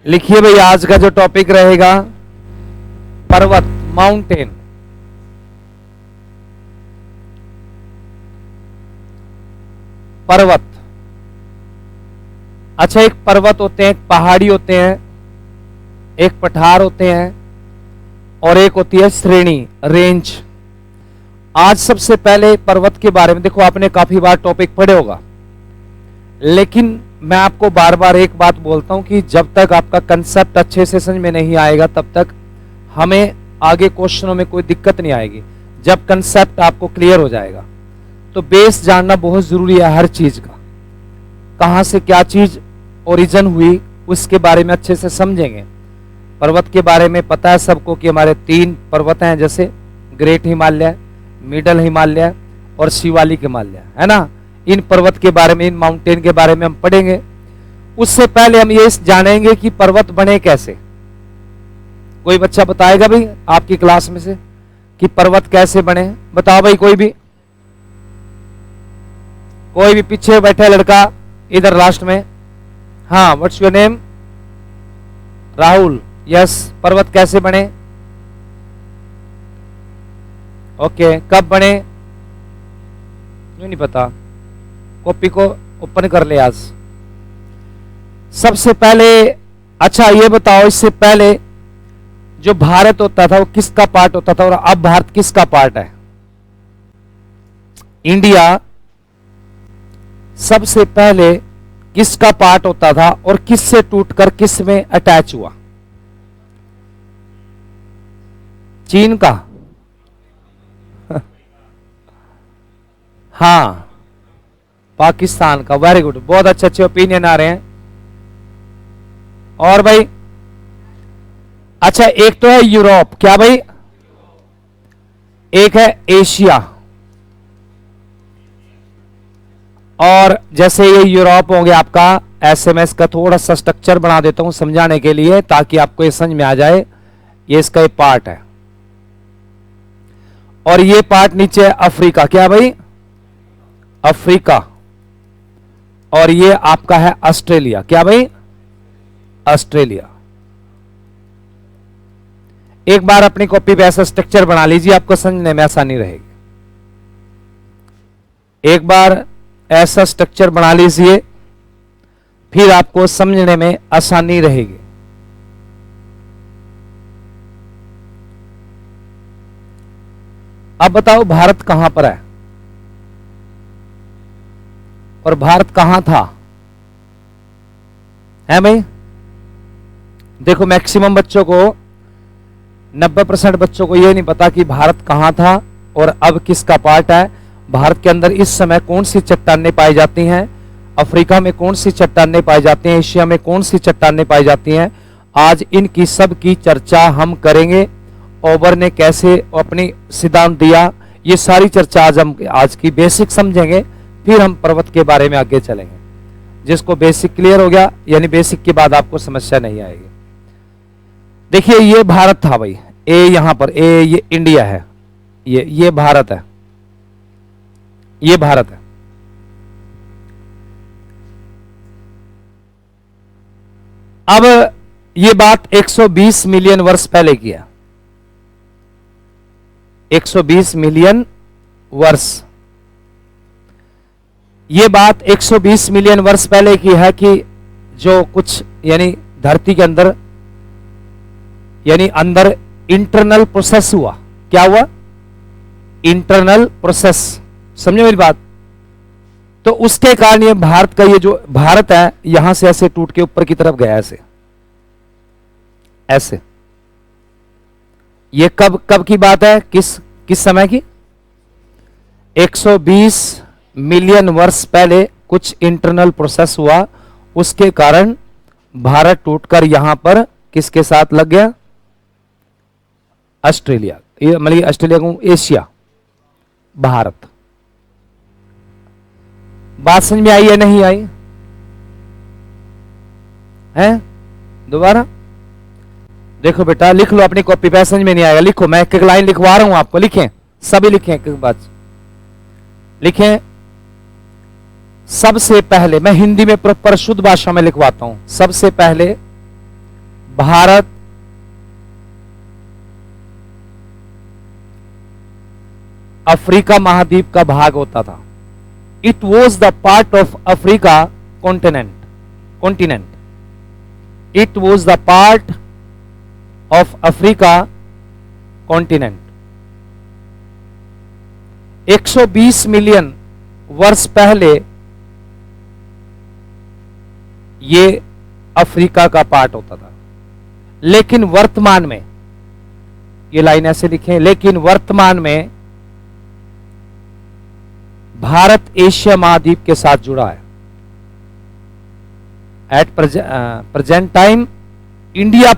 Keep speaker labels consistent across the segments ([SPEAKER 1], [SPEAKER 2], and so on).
[SPEAKER 1] लिखिए भाई, आज का जो टॉपिक रहेगा पर्वत, माउंटेन। पर्वत। अच्छा, एक पर्वत होते हैं, एक पहाड़ी होते हैं, एक पठार होते हैं और एक होती है श्रेणी, रेंज। आज सबसे पहले पर्वत के बारे में देखो, आपने काफी बार टॉपिक पढ़े होगा, लेकिन मैं आपको बार बार एक बात बोलता हूं कि जब तक आपका कंसेप्ट अच्छे से समझ में नहीं आएगा तब तक हमें आगे क्वेश्चनों में कोई दिक्कत नहीं आएगी। जब कंसेप्ट आपको क्लियर हो जाएगा तो बेस जानना बहुत जरूरी है हर चीज का। कहां से क्या चीज ओरिजिन हुई उसके बारे में अच्छे से समझेंगे। पर्वत के बारे में पता है सबको कि हमारे 3 पर्वत हैं, जैसे ग्रेट हिमालय, मिडल हिमालय और शिवालिक हिमालय, है ना। इन पर्वत के बारे में, इन माउंटेन के बारे में हम पढ़ेंगे। उससे पहले हम ये जानेंगे कि पर्वत बने कैसे। कोई बच्चा बताएगा भाई आपकी क्लास में से कि पर्वत कैसे बने? बताओ भाई, कोई भी पीछे बैठे लड़का इधर लास्ट में। हाँ, what's your name? Rahul. Yes, पर्वत कैसे बने? ओके, कब बने? क्यों नहीं पता? कॉपी को ओपन कर ले आज। सबसे पहले, अच्छा ये बताओ, इससे पहले जो भारत होता था वो किसका पार्ट होता था और अब भारत किसका पार्ट है? इंडिया सबसे पहले किसका पार्ट होता था और किससे टूटकर किस में अटैच हुआ? चीन का? हाँ, पाकिस्तान का। वेरी गुड, बहुत अच्छे अच्छे ओपिनियन आ रहे हैं। और भाई, अच्छा एक तो है यूरोप, क्या भाई? एक है एशिया। और जैसे ये यूरोप हो गया आपका, एसएमएस का थोड़ा सा स्ट्रक्चर बना देता हूं समझाने के लिए ताकि आपको ये समझ में आ जाए। ये इसका एक पार्ट है और ये पार्ट नीचे है अफ्रीका, क्या भाई? अफ्रीका। और ये आपका है ऑस्ट्रेलिया, क्या भाई? ऑस्ट्रेलिया। एक बार अपनी कॉपी पे ऐसा स्ट्रक्चर बना लीजिए, आपको समझने में आसानी रहेगी। एक बार ऐसा स्ट्रक्चर बना लीजिए, फिर आपको समझने में आसानी रहेगी। अब बताओ भारत कहां पर है और भारत कहां था? है भाई? देखो, मैक्सिमम बच्चों को, 90% बच्चों को यह नहीं पता कि भारत कहां था और अब किसका पार्ट है। भारत के अंदर इस समय कौन सी चट्टानें पाई जाती हैं, अफ्रीका में कौन सी चट्टानें पाई जाती हैं, एशिया में कौन सी चट्टानें पाई जाती हैं, आज इनकी सब की चर्चा हम करेंगे। ओबर ने कैसे अपनी सिद्धांत दिया, ये सारी चर्चा आज हम आज की बेसिक समझेंगे, फिर हम पर्वत के बारे में आगे चलेंगे। जिसको बेसिक क्लियर हो गया, यानी बेसिक के बाद आपको समस्या नहीं आएगी। देखिए, ये भारत था भाई, ए यहां पर, ए ये इंडिया है, ये भारत है, ये भारत है। अब ये बात 120 मिलियन वर्ष पहले की है। 120 मिलियन वर्ष, ये बात 120 मिलियन वर्ष पहले की है कि जो कुछ यानी धरती के अंदर, यानी अंदर इंटरनल प्रोसेस हुआ। क्या हुआ? Internal process. समझे मेरी बात? तो उसके कारण ये भारत का, ये जो भारत है, यहां से ऐसे टूट के ऊपर की तरफ गया, ऐसे ऐसे। ये कब की बात है? किस समय की? 120 मिलियन वर्ष पहले कुछ इंटरनल प्रोसेस हुआ, उसके कारण भारत टूटकर यहां पर किसके साथ लग गया? ऑस्ट्रेलिया। मतलब ऑस्ट्रेलिया को एशिया, भारत। बात समझ में आई या नहीं आई? है? दोबारा देखो बेटा, लिख लो अपनी कॉपी पे, समझ में नहीं आएगा लिखो, मैं एक एक लाइन लिखवा रहा हूं आपको, लिखें, सभी लिखें एक एक बात लिखें। सबसे पहले, मैं हिंदी में प्रॉपर शुद्ध भाषा में लिखवाता हूं, सबसे पहले भारत अफ्रीका महाद्वीप का भाग होता था। It was the part of Africa continent. It was the part of Africa continent. 120 million वर्ष पहले ये अफ्रीका का पार्ट होता था, लेकिन वर्तमान में, ये लाइन ऐसे लिखें, लेकिन वर्तमान में भारत एशिया महाद्वीप के साथ जुड़ा है। At present time India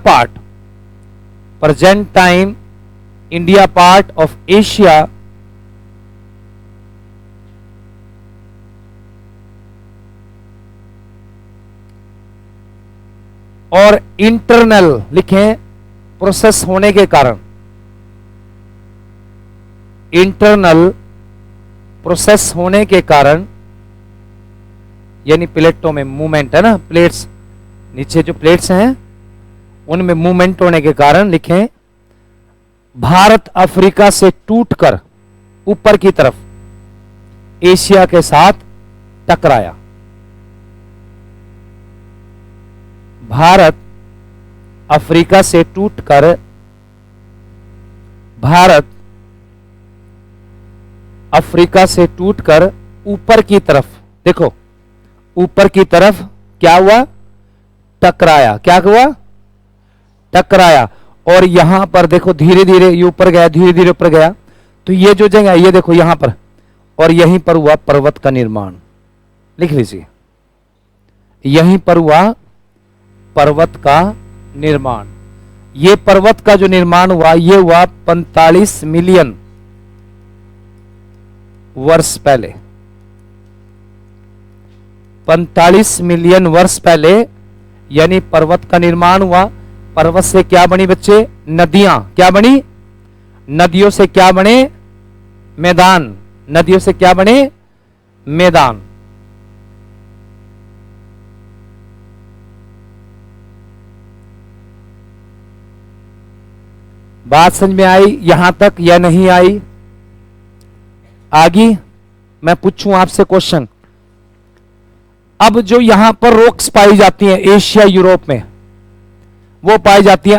[SPEAKER 1] part of Asia और इंटरनल लिखें प्रोसेस होने के कारण, इंटरनल प्रोसेस होने के कारण, यानी प्लेटों में मूवमेंट है ना, प्लेट्स नीचे जो प्लेट्स हैं उनमें मूवमेंट होने के कारण लिखें भारत अफ्रीका से टूटकर ऊपर की तरफ एशिया के साथ टकराया। भारत अफ्रीका से टूटकर भारत अफ्रीका से टूटकर ऊपर की तरफ, देखो ऊपर की तरफ क्या हुआ, टकराया। क्या हुआ, टकराया। और यहां पर देखो धीरे धीरे ये ऊपर गया, धीरे धीरे ऊपर गया, तो ये जो जगह ये देखो यहां पर, और यहीं पर हुआ पर्वत का निर्माण। लिख लीजिए, यहीं पर हुआ पर्वत का निर्माण। ये पर्वत का जो निर्माण हुआ ये हुआ 45 मिलियन वर्ष पहले। 45 मिलियन वर्ष पहले यानी पर्वत का निर्माण हुआ। पर्वत से क्या बनी बच्चे, नदियां। क्या बनी, नदियों से क्या बने, मैदान। नदियों से क्या बने, मैदान। बात समझ में आई यहां तक या नहीं आई? आगे मैं पूछूं आपसे क्वेश्चन। अब जो यहां पर रॉक्स पाई जाती हैं एशिया यूरोप में, वो पाई जाती है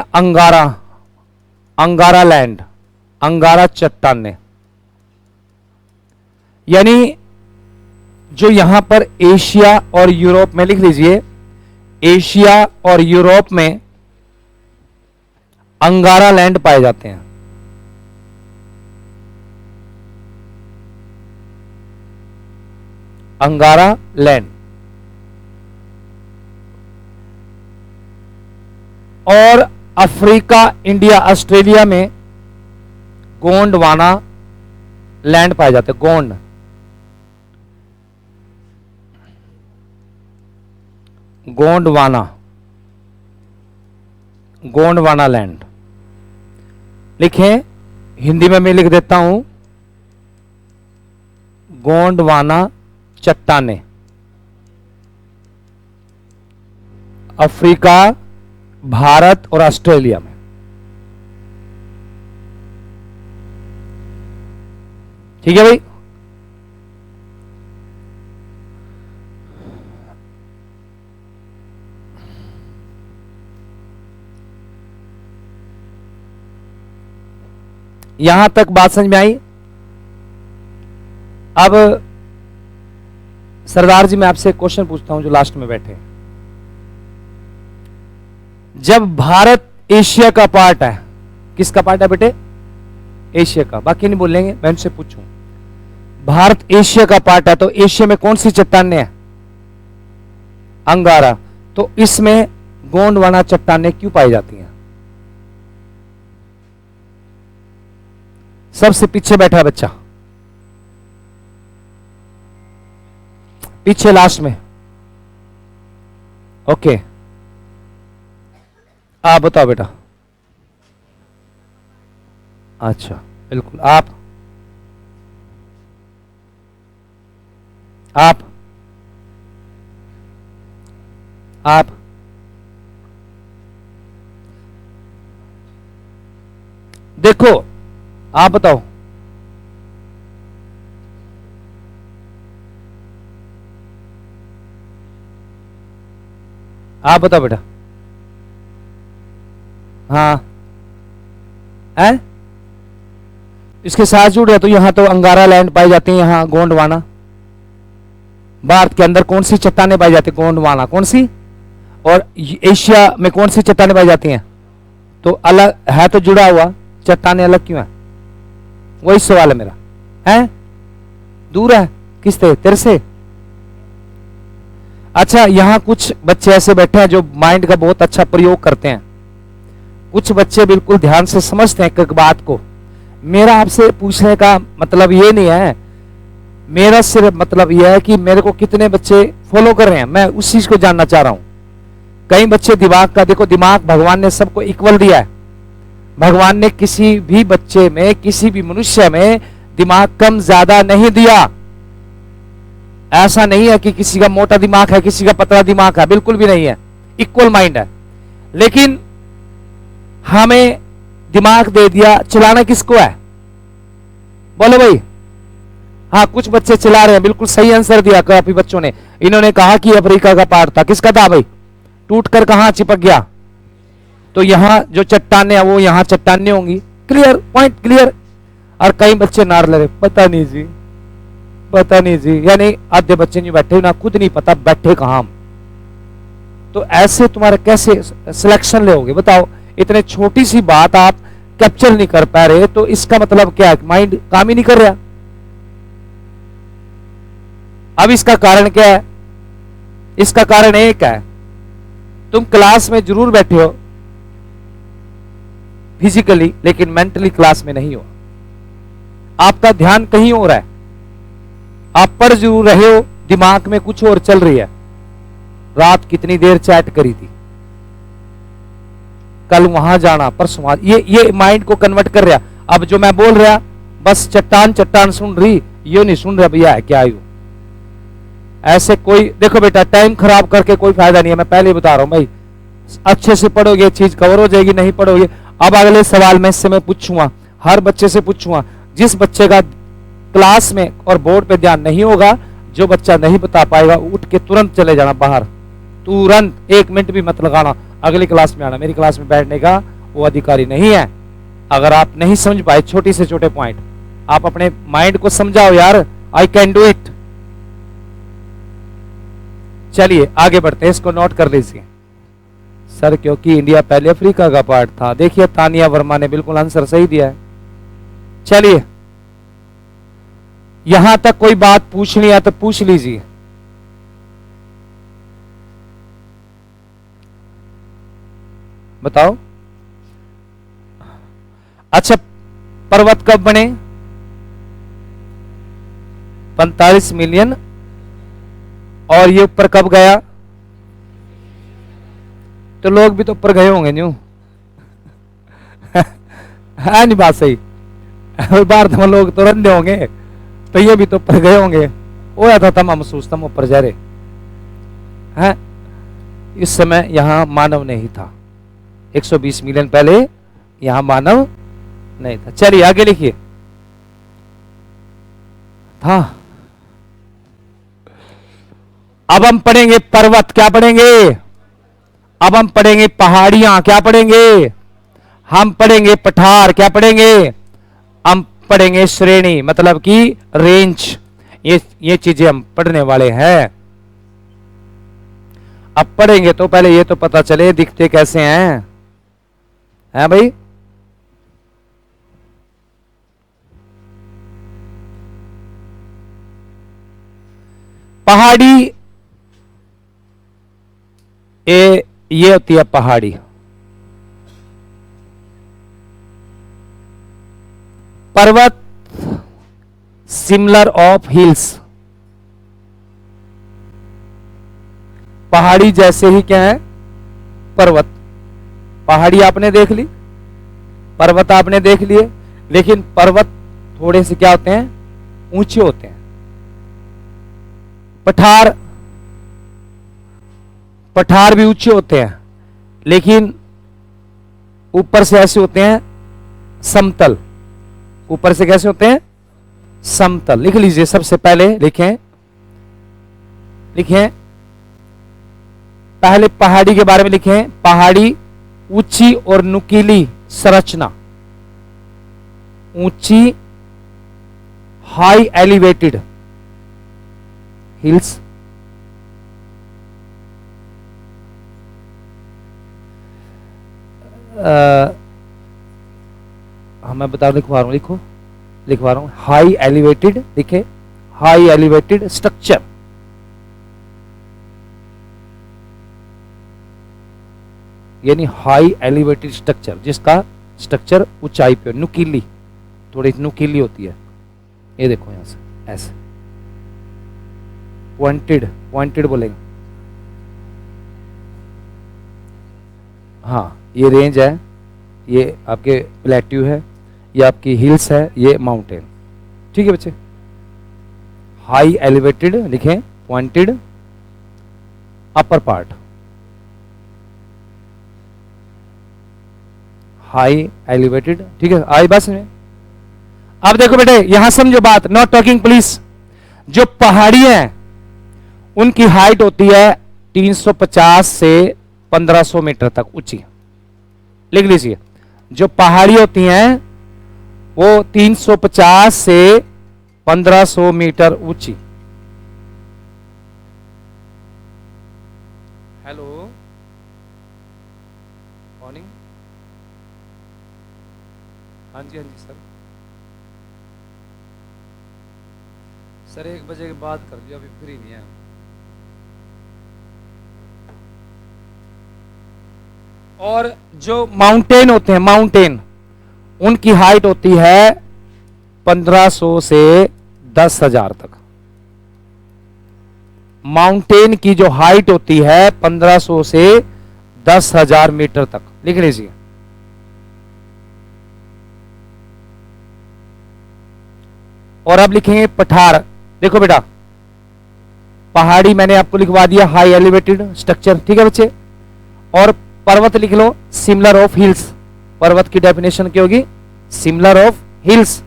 [SPEAKER 1] अंगारा लैंड, अंगारा चट्टानें। यानी जो यहां पर एशिया और यूरोप में, लिख लीजिए, एशिया और यूरोप में अंगारा लैंड पाए जाते हैं। अंगारा लैंड। और अफ्रीका, इंडिया, ऑस्ट्रेलिया में गोंडवाना लैंड पाए जाते हैं। गोंडवाना लैंड लिखें, हिंदी में मैं लिख देता हूं, गोंडवाना चट्टानें। अफ्रीका, भारत और ऑस्ट्रेलिया में। ठीक है भाई। यहां तक बात समझ में आई? अब सरदार जी मैं आपसे एक क्वेश्चन पूछता हूं जो लास्ट में बैठे। जब भारत एशिया का पार्ट है, किसका पार्ट है बेटे, एशिया का, बाकी नहीं बोलेंगे, मैं उनसे पूछूं, भारत एशिया का पार्ट है तो एशिया में कौन सी चट्टानें हैं, अंगारा, तो इसमें गोंडवाना चट्टानें क्यों पाई जाती हैं? सबसे पीछे बैठा है बच्चा, पीछे लास्ट में। ओके, आप बताओ बेटा। अच्छा बिल्कुल, आप आप देखो आप बताओ, आप बताओ बेटा। हाँ है, इसके साथ जुड़ गया तो यहां तो अंगारा लैंड पाई जाती है, यहां गोंडवाना। भारत के अंदर कौन सी चट्टानें पाई जाती है? गोंडवाना। कौन सी? और एशिया में कौन सी चट्टानें पाई जाती हैं? तो अलग है, तो जुड़ा हुआ, चट्टानें अलग क्यों है? वही सवाल है मेरा। है दूर है किससे? तेरे से। अच्छा, यहां कुछ बच्चे ऐसे बैठे हैं जो माइंड का बहुत अच्छा प्रयोग करते हैं। कुछ बच्चे बिल्कुल ध्यान से समझते हैं एक बात को। मेरा आपसे पूछने का मतलब ये नहीं है, मेरा सिर्फ मतलब यह है कि मेरे को कितने बच्चे फॉलो कर रहे हैं, मैं उस चीज को जानना चाह रहा हूं। कई बच्चे दिमाग का, देखो दिमाग भगवान ने सबको इक्वल दिया है। भगवान ने किसी भी बच्चे में, किसी भी मनुष्य में दिमाग कम ज्यादा नहीं दिया। ऐसा नहीं है कि किसी का मोटा दिमाग है, किसी का पतला दिमाग है, बिल्कुल भी नहीं है, इक्वल माइंड है। लेकिन हमें दिमाग दे दिया, चलाना किसको है? बोलो भाई। हाँ, कुछ बच्चे चला रहे हैं, बिल्कुल सही आंसर दिया काफी बच्चों ने। इन्होंने कहा कि अफ्रीका का पहाड़ था। किसका था भाई? टूट कर कहां चिपक गया? तो यहां जो चट्टाने हैं वो यहां चट्टाने होंगी। Clear, point clear. और कई बच्चे नार ले रहे, पता नहीं जी, पता नहीं जी, यानी आधे बच्चे नहीं बैठे ना, खुद नहीं पता बैठे कहां हम। तो ऐसे तुम्हारे कैसे सिलेक्शन लोगे बताओ? इतने छोटी सी बात आप कैप्चर नहीं कर पा रहे, तो इसका मतलब क्या है? माइंड काम ही नहीं कर रहा। अब इसका कारण क्या है? इसका कारण एक है, तुम क्लास में जरूर बैठे हो फिजिकली, लेकिन मेंटली क्लास में नहीं हो। आपका ध्यान कहीं और है। आप पढ़ जरूर रहे हो, दिमाग में कुछ और चल रही है। रात कितनी देर चैट करी थी, कल वहां जाना, परसों वहां, ये माइंड को कन्वर्ट कर रहा। अब जो मैं बोल रहा, बस चट्टान चट्टान सुन रही, ये नहीं सुन रहा भैया है क्या आयु। ऐसे कोई, देखो बेटा, टाइम खराब करके कोई फायदा नहीं है, मैं पहले ही बता रहा हूं भाई। अच्छे से पढ़ोगे चीज कवर हो जाएगी, नहीं पढ़ोगे। अब अगले सवाल मैं इससे मैं पूछूंगा, हर बच्चे से पूछूंगा। जिस बच्चे का क्लास में और बोर्ड पे ध्यान नहीं होगा, जो बच्चा नहीं बता पाएगा, उठ के तुरंत चले जाना बाहर, तुरंत, 1 मिनट भी मत लगाना, अगली क्लास में आना। मेरी क्लास में बैठने का वो अधिकारी नहीं है। अगर आप नहीं समझ पाए छोटे से छोटे पॉइंट, आप अपने माइंड को समझाओ यार, आई कैन डू इट। चलिए आगे बढ़ते हैं, इसको नोट कर लीजिए। सर क्योंकि इंडिया पहले अफ्रीका का पार्ट था। देखिए तानिया वर्मा ने बिल्कुल आंसर सही दिया है। चलिए, यहां तक कोई बात पूछनी है तो पूछ लीजिए। बताओ। अच्छा, पर्वत कब बने? 45 मिलियन। और ये ऊपर कब गया? तो लोग भी तो ऊपर गए होंगे न्यू है नहीं बात सही? भारत में लोग तो रंधे होंगे, तो ये भी तो ऊपर गए होंगे। वो आता था महसूस था ऊपर जा रहे हैं। इस समय यहां मानव नहीं था, 120 मिलियन पहले यहां मानव नहीं था। चलिए आगे लिखिए। था। अब हम पढ़ेंगे पर्वत। क्या पढ़ेंगे? अब हम पढ़ेंगे पहाड़ियां। क्या पढ़ेंगे? हम पढ़ेंगे पठार। क्या पढ़ेंगे? हम पढ़ेंगे श्रेणी, मतलब कि रेंज। ये चीजें हम पढ़ने वाले हैं। अब पढ़ेंगे तो पहले ये तो पता चले दिखते कैसे हैं भाई। पहाड़ी, ये होती है पहाड़ी। पर्वत सिमिलर ऑफ हिल्स। पहाड़ी जैसे ही क्या है? पर्वत। पहाड़ी आपने देख ली, पर्वत आपने देख लिए, लेकिन पर्वत थोड़े से क्या होते हैं? ऊंचे होते हैं। पठार भी ऊंचे होते हैं, लेकिन ऊपर से ऐसे होते हैं, समतल, ऊपर से कैसे होते हैं? समतल। लिख लीजिए, सबसे पहले लिखें पहले पहाड़ी के बारे में लिखें। पहाड़ी ऊंची और नुकीली संरचना, ऊंची हाई एलिवेटेड हिल्स, मैं बता लिखवा रहा हूं हाई एलिवेटेड, लिखे हाई एलिवेटेड स्ट्रक्चर, यानी हाई एलिवेटेड स्ट्रक्चर जिसका स्ट्रक्चर ऊंचाई पे, नुकीली, थोड़ी नुकीली होती है। ये देखो यहां से ऐसे पॉइंटेड बोलेंगे। हाँ, ये रेंज है, ये आपके प्लेट्यू है, ये आपकी हिल्स है, ये माउंटेन। ठीक है बच्चे, हाई एलिवेटेड लिखें, pointed upper part, high elevated. ठीक है, आई बात समझ में? अब देखो बेटे, यहां समझो बात, नॉट टॉकिंग प्लीज। जो पहाड़ी हैं उनकी हाइट होती है 350 से 1500 मीटर तक ऊंची। लिख लीजिए, जो पहाड़ी होती हैं वो 350 से 1500 मीटर ऊंची। Hello, morning. हाँ जी सर। सर 1 बजे के बाद कर लियो, अभी फ्री नहीं है। और जो माउंटेन होते हैं, माउंटेन, उनकी हाइट होती है 1500 से 10,000 तक। माउंटेन की जो हाइट होती है 1500 से 10,000 मीटर तक। लिख लीजिए। और अब लिखेंगे पठार। देखो बेटा, पहाड़ी मैंने आपको लिखवा दिया, हाई एलिवेटेड स्ट्रक्चर। ठीक है बच्चे, और पर्वत लिख लो, सिमिलर ऑफ हिल्स। पर्वत की डेफिनेशन क्या होगी? सिमिलर ऑफ हिल्स,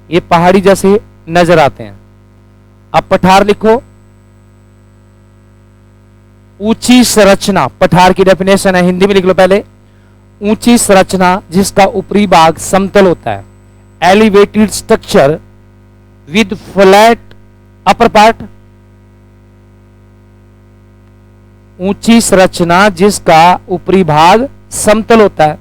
[SPEAKER 1] ये पहाड़ी जैसे नजर आते हैं। अब पठार लिखो, ऊंची संरचना। पठार की डेफिनेशन है, हिंदी में लिख लो पहले, ऊंची संरचना जिसका ऊपरी भाग समतल होता है। Elevated structure with flat upper part, ऊंची संरचना जिसका ऊपरी भाग समतल होता है।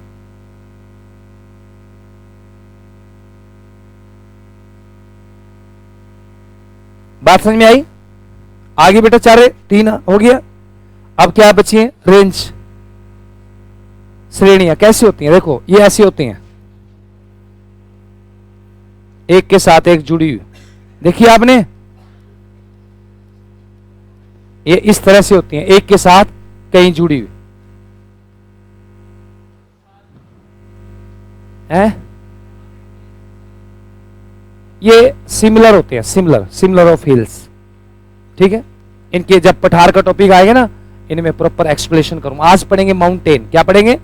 [SPEAKER 1] बात समझ में आई? आगे बेटा 3 हो गया। अब क्या बची है? रेंज, श्रेणियां कैसी होती हैं? देखो, ये ऐसी होती हैं, एक के साथ एक जुड़ी हुई। देखिए आपने, ये इस तरह से होती हैं, एक के साथ कहीं जुड़ी हुई है। ये सिमिलर होते हैं, सिमिलर ऑफ हिल्स। ठीक है, इनके जब पठार का टॉपिक आएगा ना, इनमें प्रॉपर एक्सप्लेनेशन करूंगा। आज पढ़ेंगे माउंटेन। क्या पढ़ेंगे?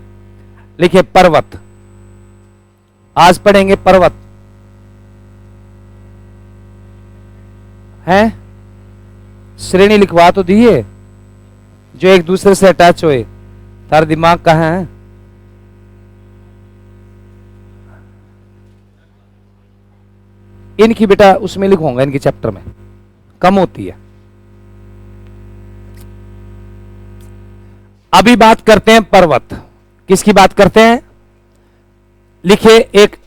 [SPEAKER 1] लिखिए पर्वत। आज पढ़ेंगे पर्वत है। श्रेणी लिखवा तो दिए, जो एक दूसरे से अटैच होए। तारा दिमाग कहाँ है? इनकी बेटा उसमें लिखूंगा, इनके चैप्टर में कम होती है। अभी बात करते हैं पर्वत। किसकी बात करते हैं? लिखे,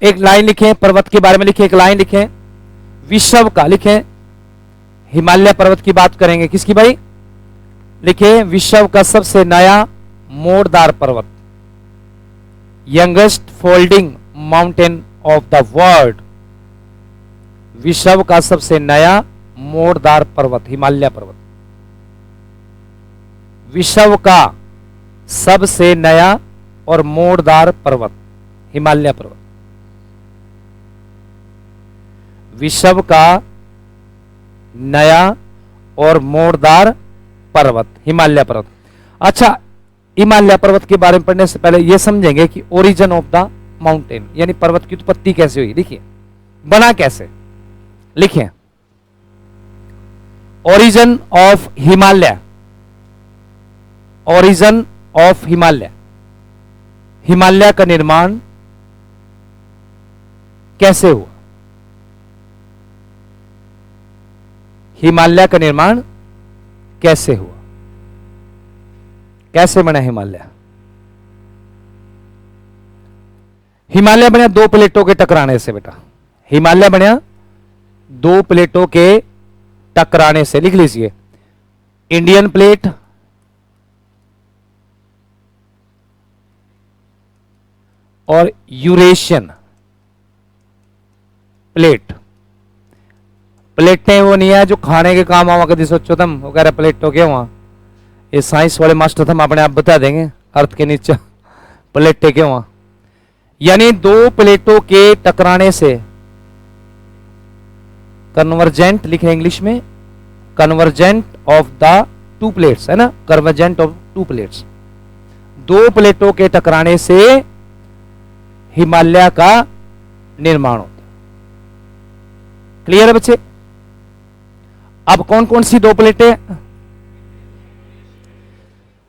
[SPEAKER 1] एक लाइन लिखें पर्वत के बारे में। लिखे, एक लाइन लिखें विश्व का। लिखें हिमालय पर्वत की बात करेंगे। किसकी भाई? लिखे विश्व का सबसे नया मोड़दार पर्वत, youngest folding mountain of the world. विश्व का सबसे नया मोड़दार पर्वत हिमालय पर्वत। विश्व का सबसे नया और मोड़दार पर्वत हिमालय पर्वत। विश्व का नया और मोड़दार पर्वत हिमालय पर्वत। अच्छा, हिमालय पर्वत के बारे में पढ़ने से पहले यह समझेंगे कि ओरिजिन ऑफ द माउंटेन, यानी पर्वत की उत्पत्ति कैसे हुई, देखिए बना कैसे, लिखिए origin of Himalaya, origin of Himalaya, Himalaya का निर्माण कैसे हुआ, हिमालय का निर्माण कैसे हुआ, कैसे बना हिमालय। हिमालय बना दो प्लेटों के टकराने से बेटा, हिमालय बना दो प्लेटों के टकराने से, लिख लीजिए इंडियन प्लेट और यूरेशियन प्लेट। प्लेटें वो नहीं है जो खाने के काम आवा, कभी सोचो तुम वो कह रहे प्लेटों के वहां, ये साइंस वाले मास्टर हम अपने आप बता देंगे अर्थ के नीचे प्लेटें के वहां, यानी दो प्लेटों के टकराने से, कन्वर्जेंट लिखे इंग्लिश में, convergent of the two plates, है ना, कन्वर्जेंट ऑफ टू प्लेट्स, दो प्लेटों के टकराने से हिमालय का निर्माण होता है। क्लियर है बच्चे। अब कौन कौन सी दो प्लेटें,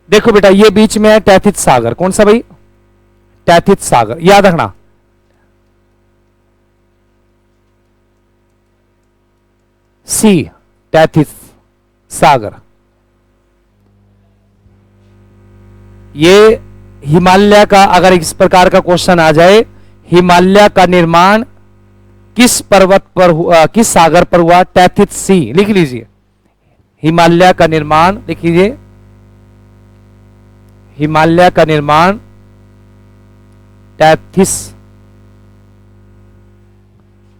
[SPEAKER 1] देखो बेटा ये बीच में है टैथिस सागर, कौन सा भाई, टैथिस सागर, याद रखना। सी टैथिस सागर, ये हिमालय का, अगर इस प्रकार का क्वेश्चन आ जाए, हिमालय का निर्माण किस पर्वत पर हुआ, किस सागर पर हुआ, टैथिस सी, लिख लीजिए हिमालय का निर्माण, लिख लीजिए हिमालय का निर्माण टैथिस,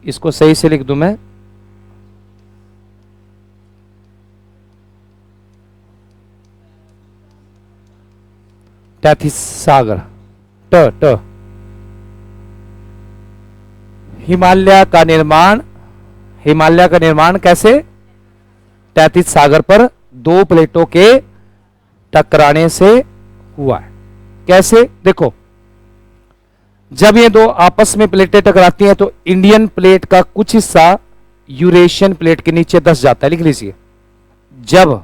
[SPEAKER 1] इसको सही से लिख दूं मैं, टैथिस सागर, ट ट, हिमालय का निर्माण, हिमालय का निर्माण कैसे, टैथिस सागर पर दो प्लेटों के टकराने से हुआ है। कैसे, देखो जब ये दो आपस में प्लेटें टकराती हैं तो इंडियन प्लेट का कुछ हिस्सा यूरेशियन प्लेट के नीचे धंस जाता है, लिख लीजिए। जब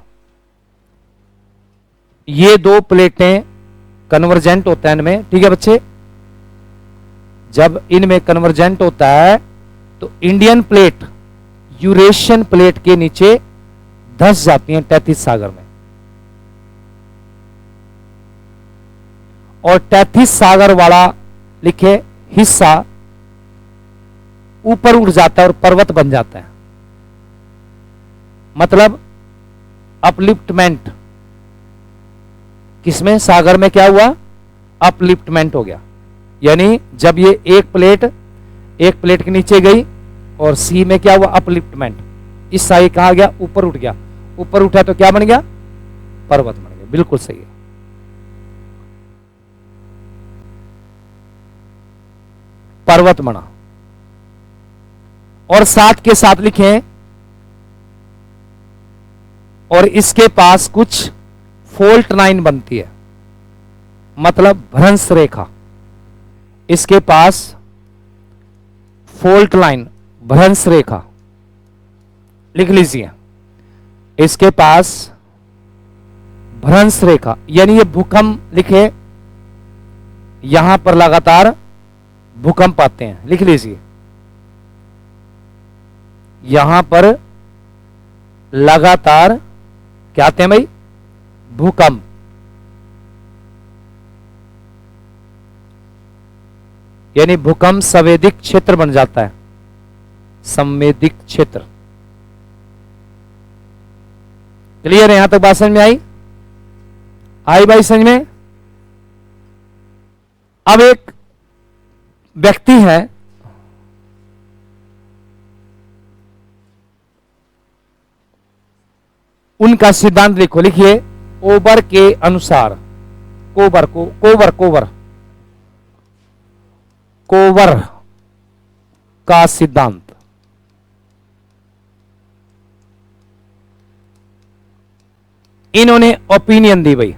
[SPEAKER 1] ये दो प्लेटें कन्वर्जेंट होता है इनमें, ठीक है बच्चे, जब इनमें कन्वर्जेंट होता है तो इंडियन प्लेट यूरेशियन प्लेट के नीचे धंस जाती हैं टैथिस सागर में, और टैथिस सागर वाला लिखे हिस्सा ऊपर उठ जाता है और पर्वत बन जाता है, मतलब अपलिफ्टमेंट, किसमें, सागर में क्या हुआ, अपलिफ्टमेंट हो गया। यानी जब ये एक प्लेट के नीचे गई और सी में क्या हुआ, अपलिफ्टमेंट, इस साइड कहा गया, ऊपर उठ गया, ऊपर उठा तो क्या बन गया, पर्वत बन गया, बिल्कुल सही है। पर्वत बना, और साथ के साथ लिखें, और इसके पास कुछ फॉल्ट लाइन बनती है, मतलब भ्रंश रेखा, इसके पास फॉल्ट लाइन, भ्रंश रेखा, लिख लीजिए इसके पास भ्रंश रेखा, यानी ये भूकंप, लिखे यहां पर लगातार भूकंप आते हैं, लिख लीजिए यहां पर लगातार क्या आते हैं भाई, भूकंप। यानी भूकंप संवेदिक क्षेत्र बन जाता है, संवेदिक क्षेत्र। क्लियर है, यहां तक बात समझ में आई, आई भाई समझ में। अब एक व्यक्ति है, उनका सिद्धांत लिखो, लिखिए ओबर के अनुसार, कोबर का सिद्धांत, इन्होंने ओपिनियन दी भाई,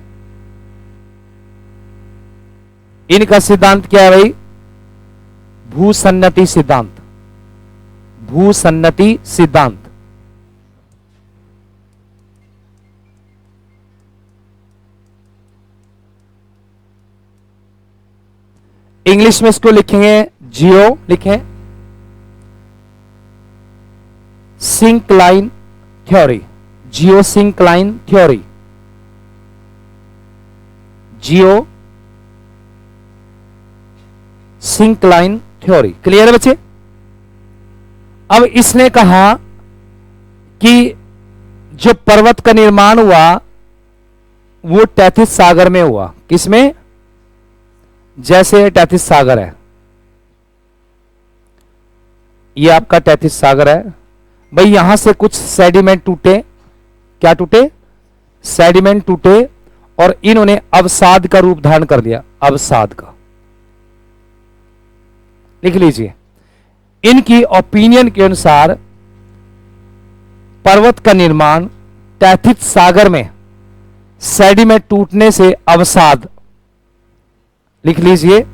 [SPEAKER 1] इनका सिद्धांत क्या है भाई, भूसन्नति सिद्धांत, भूसन्नति सिद्धांत। इंग्लिश में इसको लिखेंगे जियो, लिखें सिंक्लाइन थ्योरी, जियो सिंक्लाइन थ्योरी, जियो सिंक्लाइन थ्योरी। क्लियर है बच्चे? अब इसने कहा कि जो पर्वत का निर्माण हुआ वो टैथिस सागर में हुआ। किसमें? जैसे टैथिस सागर है, ये आपका टैथिस सागर है भाई, यहां से कुछ सेडिमेंट टूटे। क्या टूटे? सेडिमेंट टूटे और इन्होंने अवसाद का रूप धारण कर लिया, अवसाद का। लिख लीजिए, इनकी ओपिनियन के अनुसार पर्वत का निर्माण टैथिस सागर में सेडिमेंट टूटने से अवसाद, लिख लीजिए,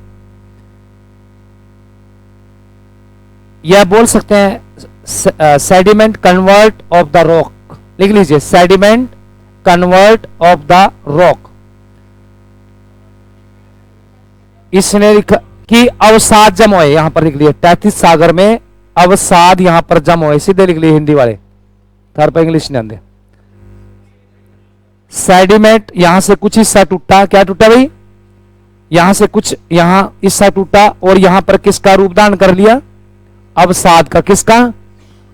[SPEAKER 1] यह बोल सकते हैं sediment convert of the rock. लिख लीजिए, sediment convert of the rock. इसने लिखा कि अवसाद जम हुए, यहां पर लिख लिए टैथिस सागर में अवसाद यहां पर जम हुए। सीधे लिख लिए हिंदी वाले, थर्ड पर इंग्लिश नहीं आते। सेडिमेंट यहां से कुछ हिस्सा टूटा। क्या टूटा भाई? यहां से कुछ, यहां हिस्सा टूटा और यहां पर किसका रूप धारण कर लिया? अवसाद का। किसका?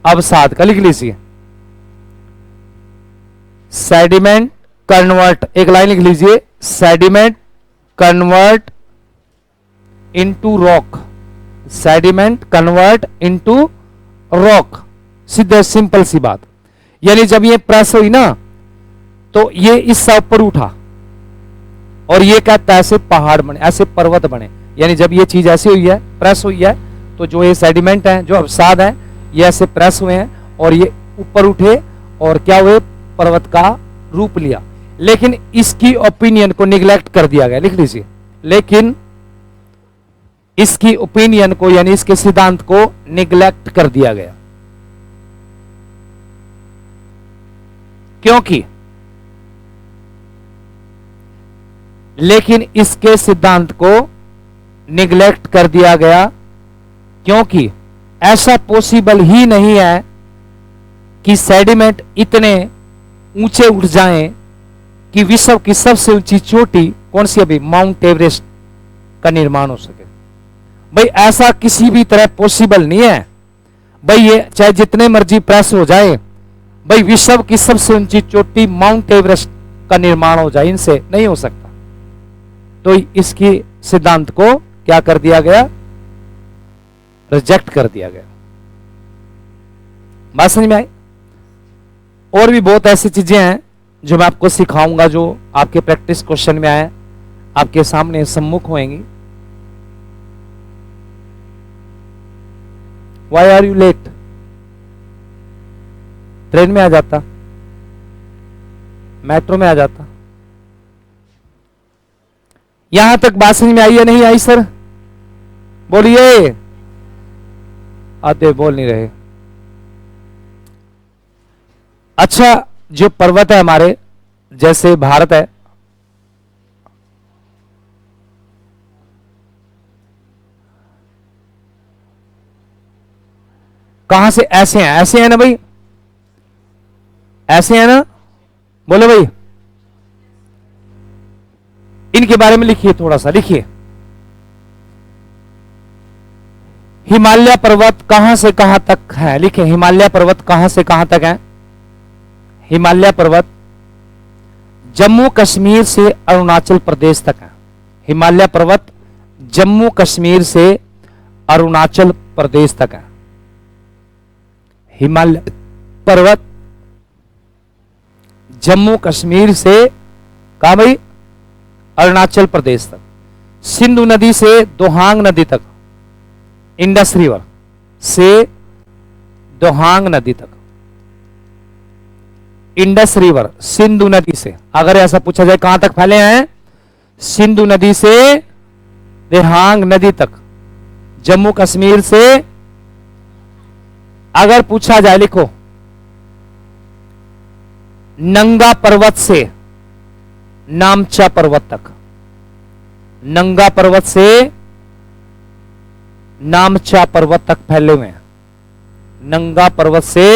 [SPEAKER 1] अवसाद का। लिख लीजिए, सेडिमेंट कन्वर्ट, एक लाइन लिख लीजिए, sediment convert into rock, sediment convert into rock. सीधे सिंपल सी बात। यानी जब ये प्रेस हुई ना तो ये इससे ऊपर उठा और ये कहता है ऐसे पहाड़ बने, ऐसे पर्वत बने। यानी जब ये चीज ऐसी हुई है, प्रेस हुई है, तो जो ये सेडिमेंट है, जो अवसाद है, ये ऐसे प्रेस हुए हैं और ये ऊपर उठे और क्या हुए? पर्वत का रूप लिया। लेकिन इसकी ओपिनियन को निगलेक्ट कर दिया गया। लिख लीजिए, लेकिन इसकी ओपिनियन को यानी इसके सिद्धांत को निगलेक्ट कर दिया गया। क्योंकि लेकिन इसके सिद्धांत को निगलेक्ट कर दिया गया क्योंकि ऐसा पॉसिबल ही नहीं है कि सेडिमेंट इतने ऊंचे उठ जाएं कि विश्व की सबसे ऊंची चोटी कौन सी? अभी माउंट एवरेस्ट का निर्माण हो सके। भाई ऐसा किसी भी तरह पॉसिबल नहीं है भाई। ये चाहे जितने मर्जी प्रेस हो जाए, भाई विश्व की सबसे ऊंची चोटी माउंट एवरेस्ट का निर्माण हो जाए, इनसे नहीं हो सकता। तो इसकी सिद्धांत को क्या कर दिया गया? रिजेक्ट कर दिया गया। बात समझ में आई? और भी बहुत ऐसी चीजें हैं जो मैं आपको सिखाऊंगा, जो आपके प्रैक्टिस क्वेश्चन में आए, आपके सामने सम्मुख होंगी। Why are you late? Train में आ जाता, मेट्रो में आ जाता। यहां तक बात समझ में आई या नहीं आई सर? बोलिए। आते बोल नहीं रहे। अच्छा, जो पर्वत है हमारे, जैसे भारत है, कहां से ऐसे हैं? ऐसे हैं ना भाई, ऐसे हैं ना? बोलो भाई, इनके बारे में लिखिए, थोड़ा सा लिखिए। हिमालय पर्वत कहां से कहां तक है? लिखिए, हिमालय पर्वत कहां से कहां तक है? हिमालय पर्वत जम्मू कश्मीर से अरुणाचल प्रदेश तक है। हिमालय पर्वत जम्मू कश्मीर से अरुणाचल प्रदेश तक है। हिमालय पर्वत जम्मू कश्मीर से कहा भाई? अरुणाचल प्रदेश तक। सिंधु नदी से दोहांग नदी तक, इंडस रिवर से दोहांग नदी तक, इंडस रिवर सिंधु नदी से, अगर ऐसा पूछा जाए कहां तक फैले हैं? सिंधु नदी से दोहांग नदी तक जम्मू कश्मीर से, अगर पूछा जाए लिखो, नंगा पर्वत से नामचा पर्वत तक, नंगा पर्वत से नामचा पर्वत तक फैले हुए हैं, नंगा पर्वत से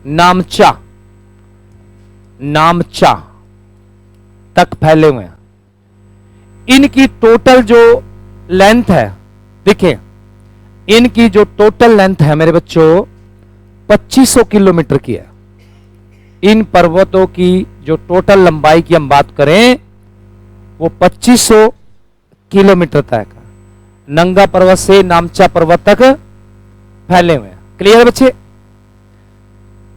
[SPEAKER 1] नामचा तक फैले हुए हैं। इनकी टोटल जो लेंथ है, देखिए इनकी जो टोटल लेंथ है मेरे बच्चों 2500 किलोमीटर की है। इन पर्वतों की जो टोटल लंबाई की हम बात करें वो 2500 किलोमीटर तक है, नंगा पर्वत से नामचा पर्वत तक फैले हुए हैं। क्लियर है बच्चे?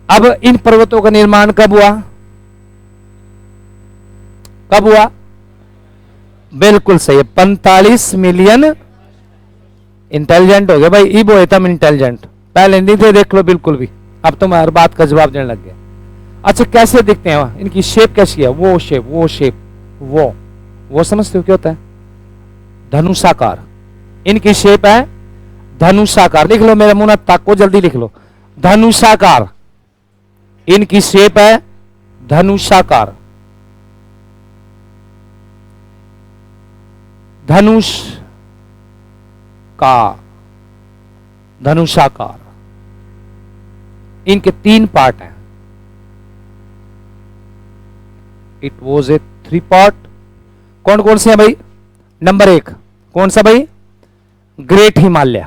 [SPEAKER 1] अब इन पर्वतों का निर्माण कब हुआ? कब हुआ? बिल्कुल सही है, 45 मिलियन। इंटेलिजेंट हो गया भाई, इबो है तम इंटेलिजेंट, पहले नहीं थे देख लो बिल्कुल भी, अब तुम हर बात का जवाब देने लग गए। अच्छा कैसे दिखते हैं, इनकी शेप कैसी है? वो शेप, वो समझते हो क्या होता है? धनुषाकार। इनकी शेप है धनुषाकार। लिख लो मेरे मुंह ना ताको, जल्दी लिख लो, धनुषाकार। इनकी शेप है धनुषाकार, धनुषाकार। इनके 3 पार्ट हैं। It was a 3 part. कौन कौन से हैं भाई? नंबर 1 कौन सा भाई? ग्रेट हिमालय।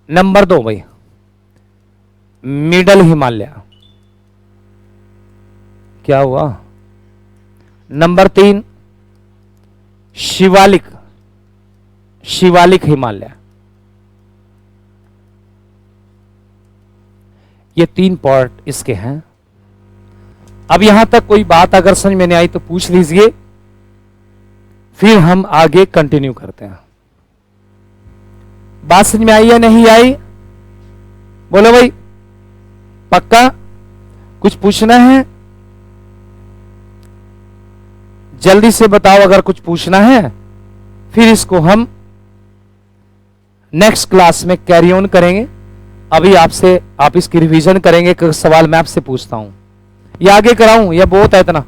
[SPEAKER 1] नंबर 2 भाई मिडल हिमालय। क्या हुआ? नंबर 3 शिवालिक हिमालय। ये 3 पार्ट इसके हैं। अब यहां तक कोई बात अगर समझ में नहीं आई तो पूछ लीजिए, फिर हम आगे कंटिन्यू करते हैं। बात समझ में आई या नहीं आई? बोलो भाई, पक्का? कुछ पूछना है? जल्दी से बताओ अगर कुछ पूछना है, फिर इसको हम नेक्स्ट क्लास में कैरी ऑन करेंगे। अभी आप इसकी रिवीजन करेंगे। सवाल मैं आपसे पूछता हूं, ये आगे कराऊं या बहुत है इतना?